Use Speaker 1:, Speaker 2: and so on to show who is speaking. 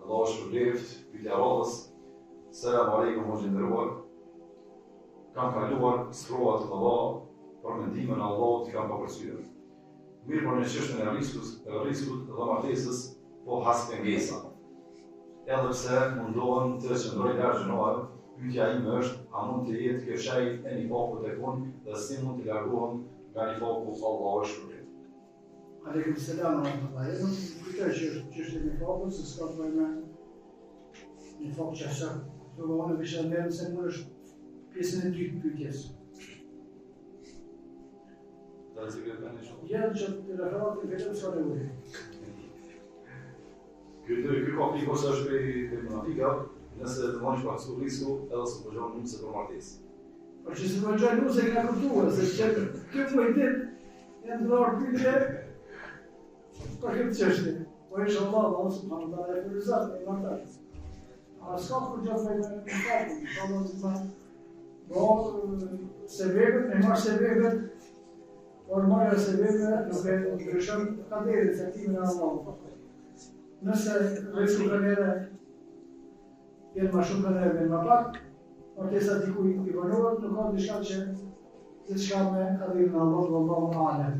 Speaker 1: Allah është përleft, pyetja radhës. Selam aleikum o gjendëruar. Kam kaluar sprova të mëdha për mendimin e Allahut që kam përcjellur. Mirë për në çështjen e riskut dhe martesës, po has pengesa. Edhe pse mundohen të qëndroj larg gjinohet, pyetja ime është, a mund të jetë kjo shaj e nifakut tek unë dhe si mund të largohem nga nifaku, Allahu është përleft.
Speaker 2: Aleikum selam wa rahmatullahi. Nuk kujtoj që është nifakut, se s'ka të bëjë me nifak që është. Do të thonë veç edhe se nuk është pjesën e dytë të pyetjes.
Speaker 1: Dhe si këtë të një shumë?
Speaker 2: Janë që të referatin vetëm s'ka nevojë.
Speaker 1: Ky kapitulli ose është për munafika, nëse të mund të pasu risku edhe së përgjohën nëse për martesë.
Speaker 2: Por që së përgjohën nëse këna kuptuar, se që këtë mëjtit janë të nërë pyetje për këtë çështje. Po inshallah, Allah subhanahu wa taala e përrizat e martesë. A s'ka përgjohën me faktin, inshallah të thënë. Po sebebet, e marrë sebebet, por marrë sebebet nuk e ndryshon kaderin se timin e Allahut. Nëse risku kanere jenë ma shumë kanere me ma pak, martesa dikuj i vënohet, nuk ka diçka që me kaderin e Allahut, Allahu a'lam.